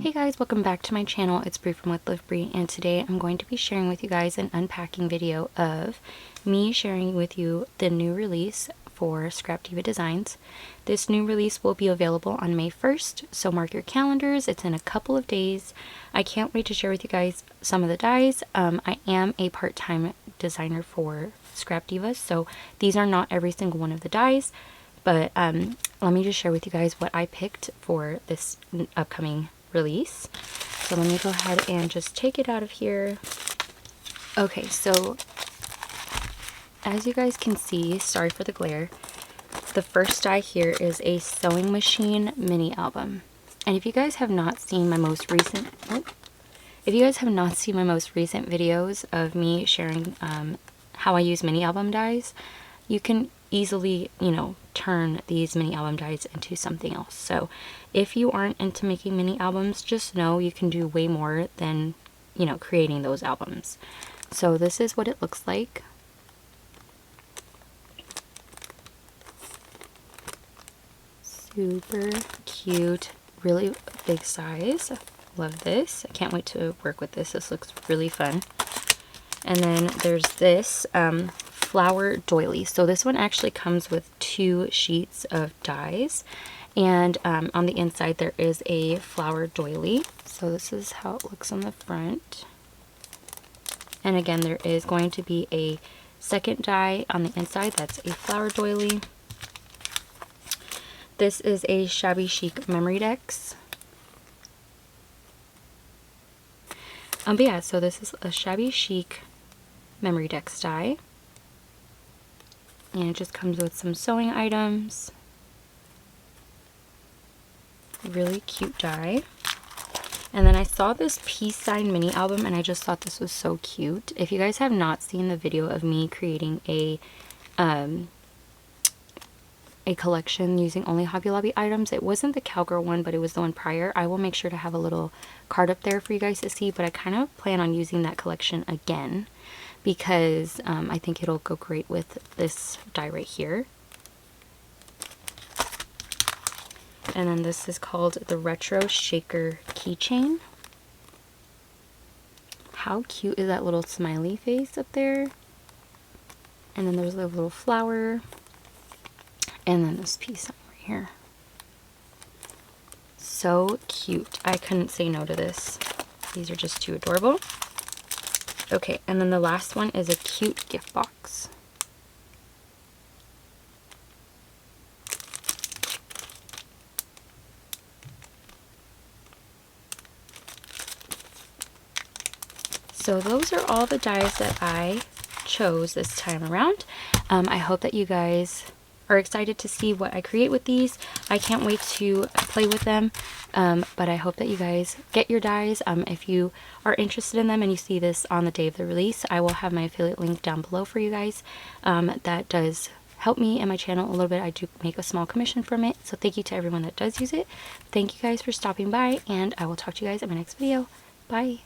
Hey guys, welcome back to my channel. It's Bree from With Live Bree, and today I'm going to be sharing with you guys an unpacking video of me sharing with you the new release for Scrap Diva Designs. This new release will be available on May 1st, so mark your calendars. It's in a couple of days. I can't wait to share with you guys some of the dyes. I am a part-time designer for Scrap Divas, so these are not every single one of the dyes, but let me just share with you guys what I picked for this upcoming release. So let me go ahead and just take it out of here. Okay, so as you guys can see, sorry for the glare, the first dye here is a sewing machine mini album. And if you guys have not seen my most recent videos of me sharing how I use mini album dyes, you can easily, turn these mini album dyes into something else. So if you aren't into making mini albums, just know you can do way more than, creating those albums. So this is what it looks like. Super cute, really big size. Love this. I can't wait to work with this. This looks really fun. And then there's this flower doily. So this one actually comes with 2 sheets of dyes, and on the inside there is a flower doily. So this is how it looks on the front. And again, there is going to be a second dye on the inside. That's a flower doily. This is a Shabby Chic Memorydex. But yeah, so this is a Shabby Chic Memorydex dye. And it just comes with some sewing items. Really cute dye. And then I saw this peace sign mini album and I just thought this was so cute. If you guys have not seen the video of me creating a collection using only Hobby Lobby items, it wasn't the Cowgirl one, but it was the one prior. I will make sure to have a little card up there for you guys to see, but I kind of plan on using that collection again because I think it'll go great with this dye right here. And then this is called the Retro Shaker Keychain. How cute is that little smiley face up there? And then there's a little flower. And then this piece right here. So cute. I couldn't say no to this. These are just too adorable. Okay, and then the last one is a cute gift box. So those are all the dyes that I chose this time around. I hope that you guys are excited to see what I create with these. I can't wait to play with them, but I hope that you guys get your dyes. If you are interested in them and you see this on the day of the release, I will have my affiliate link down below for you guys. That does help me and my channel a little bit. I do make a small commission from it, so thank you to everyone that does use it. Thank you guys for stopping by, and I will talk to you guys in my next video. Bye!